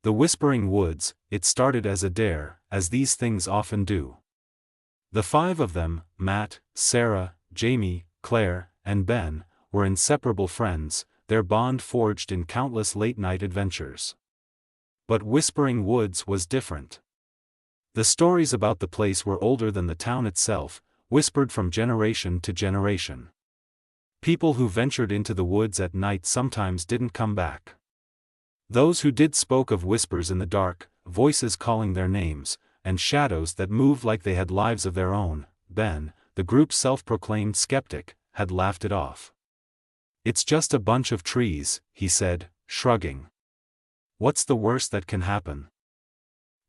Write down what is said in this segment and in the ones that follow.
The Whispering Woods, it started as a dare, as these things often do. The five of them, Matt, Sarah, Jamie, Claire, and Ben, were inseparable friends, their bond forged in countless late-night adventures. But Whispering Woods was different. The stories about the place were older than the town itself, whispered from generation to generation. People who ventured into the woods at night sometimes didn't come back. Those who did spoke of whispers in the dark, voices calling their names, and shadows that moved like they had lives of their own. Ben, the group's self-proclaimed skeptic, had laughed it off. "It's just a bunch of trees," he said, shrugging. "What's the worst that can happen?"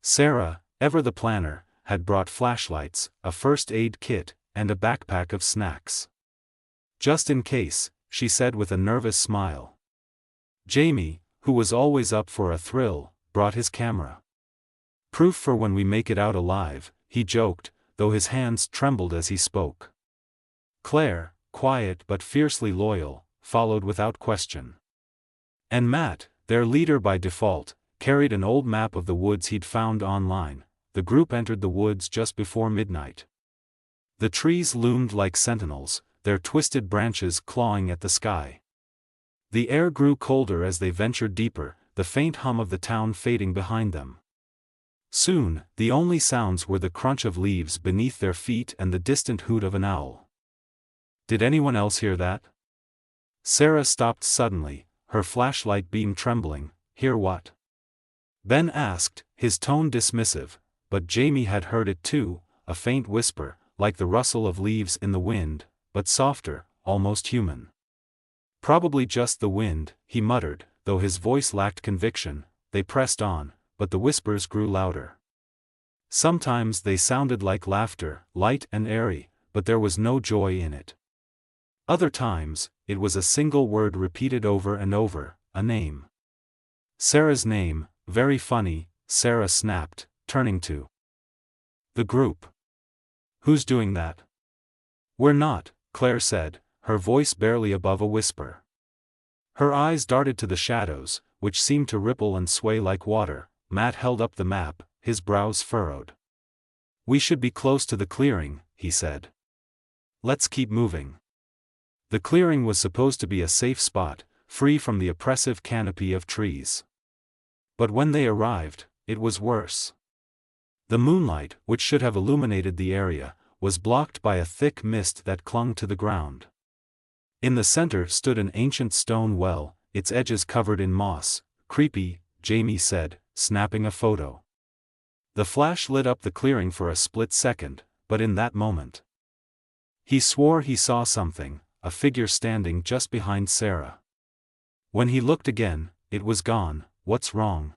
Sarah, ever the planner, had brought flashlights, a first aid kit, and a backpack of snacks. "Just in case," she said with a nervous smile. Jamie, who was always up for a thrill, brought his camera. "Proof for when we make it out alive," he joked, though his hands trembled as he spoke. Claire, quiet but fiercely loyal, followed without question. And Matt, their leader by default, carried an old map of the woods he'd found online. The group entered the woods just before midnight. The trees loomed like sentinels, their twisted branches clawing at the sky. The air grew colder as they ventured deeper, the faint hum of the town fading behind them. Soon, the only sounds were the crunch of leaves beneath their feet and the distant hoot of an owl. "Did anyone else hear that?" Sarah stopped suddenly, her flashlight beam trembling. "Hear what?" Ben asked, his tone dismissive, but Jamie had heard it too, a faint whisper, like the rustle of leaves in the wind, but softer, almost human. "Probably just the wind," he muttered, though his voice lacked conviction. They pressed on, but the whispers grew louder. Sometimes they sounded like laughter, light and airy, but there was no joy in it. Other times, it was a single word repeated over and over, a name. Sarah's name, very funny, Sarah snapped, turning to the group. "Who's doing that?" "We're not," Claire said, her voice barely above a whisper. Her eyes darted to the shadows, which seemed to ripple and sway like water. Matt held up the map, his brows furrowed. "We should be close to the clearing," he said. "Let's keep moving." The clearing was supposed to be a safe spot, free from the oppressive canopy of trees. But when they arrived, it was worse. The moonlight, which should have illuminated the area, was blocked by a thick mist that clung to the ground. In the center stood an ancient stone well, its edges covered in moss. "Creepy," Jamie said, snapping a photo. The flash lit up the clearing for a split second, but in that moment, he swore he saw something, a figure standing just behind Sarah. When he looked again, it was gone. "What's wrong?"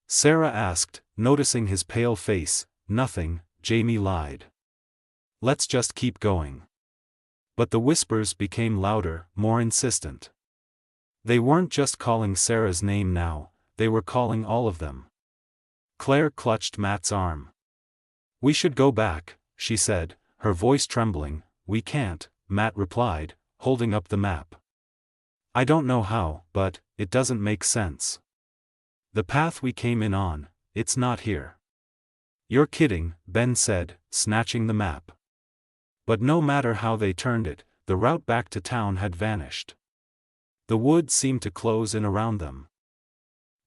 Sarah asked, noticing his pale face. "Nothing," Jamie lied. "Let's just keep going." But the whispers became louder, more insistent. They weren't just calling Sarah's name now, they were calling all of them. Claire clutched Matt's arm. "We should go back," she said, her voice trembling. "We can't," Matt replied, holding up the map. "I don't know how, but it doesn't make sense. The path we came in on, it's not here." "You're kidding," Ben said, snatching the map. But no matter how they turned it, the route back to town had vanished. The woods seemed to close in around them.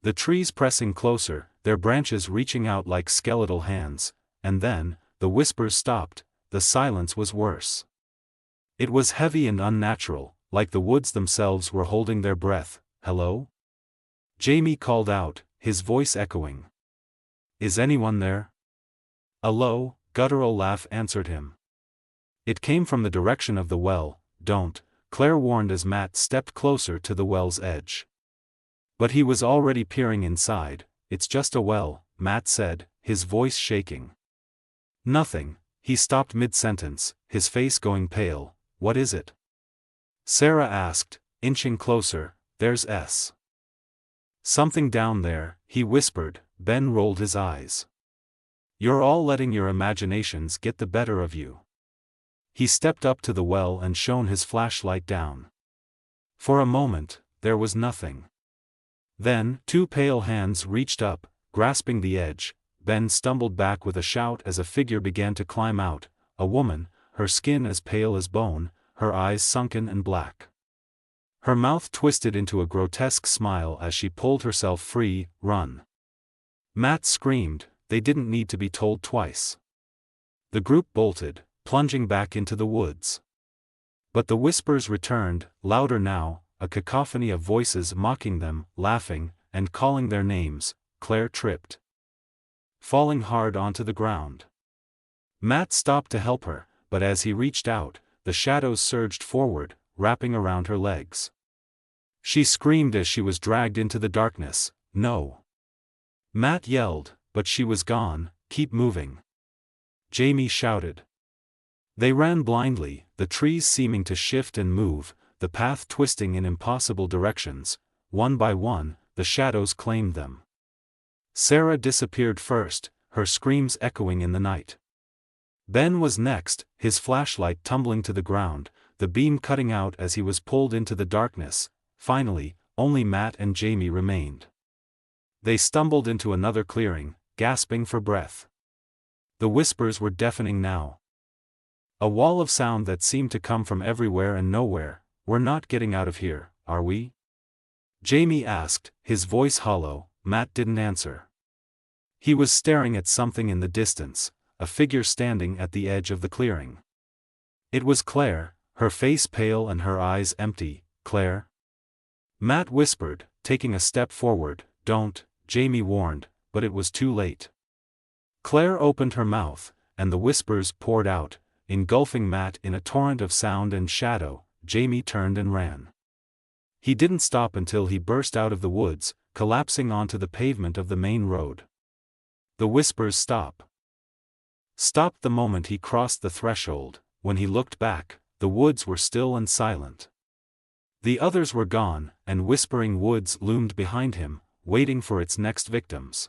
The trees pressing closer, their branches reaching out like skeletal hands, and then, the whispers stopped. The silence was worse. It was heavy and unnatural, like the woods themselves were holding their breath. "Hello?" Jamie called out, his voice echoing. "Is anyone there?" A low, guttural laugh answered him. It came from the direction of the well. "Don't," Claire warned as Matt stepped closer to the well's edge. But he was already peering inside. "It's just a well," Matt said, his voice shaking. "Nothing." He stopped mid-sentence, his face going pale. "What is it?" Sarah asked, inching closer. "There's something down there," he whispered. Ben rolled his eyes. "You're all letting your imaginations get the better of you." He stepped up to the well and shone his flashlight down. For a moment, there was nothing. Then, two pale hands reached up, grasping the edge. Ben stumbled back with a shout as a figure began to climb out, a woman, her skin as pale as bone, her eyes sunken and black. Her mouth twisted into a grotesque smile as she pulled herself free. "Run!" Matt screamed. They didn't need to be told twice. The group bolted, plunging back into the woods. But the whispers returned, louder now, a cacophony of voices mocking them, laughing, and calling their names. Claire tripped, falling hard onto the ground. Matt stopped to help her, but as he reached out, the shadows surged forward, wrapping around her legs. She screamed as she was dragged into the darkness. "No!" Matt yelled, but she was gone. "Keep moving!" Jamie shouted. They ran blindly, the trees seeming to shift and move, the path twisting in impossible directions. One by one, the shadows claimed them. Sarah disappeared first, her screams echoing in the night. Ben was next, his flashlight tumbling to the ground, the beam cutting out as he was pulled into the darkness. Finally, only Matt and Jamie remained. They stumbled into another clearing, gasping for breath. The whispers were deafening now. A wall of sound that seemed to come from everywhere and nowhere. "We're not getting out of here, are we?" Jamie asked, his voice hollow. Matt didn't answer. He was staring at something in the distance, a figure standing at the edge of the clearing. It was Claire, her face pale and her eyes empty. "Claire?" Matt whispered, taking a step forward. "Don't," Jamie warned, but it was too late. Claire opened her mouth, and the whispers poured out, engulfing Matt in a torrent of sound and shadow. Jamie turned and ran. He didn't stop until he burst out of the woods, collapsing onto the pavement of the main road. The whispers stopped the moment he crossed the threshold. When he looked back, the woods were still and silent. The others were gone, and whispering woods loomed behind him, waiting for its next victims.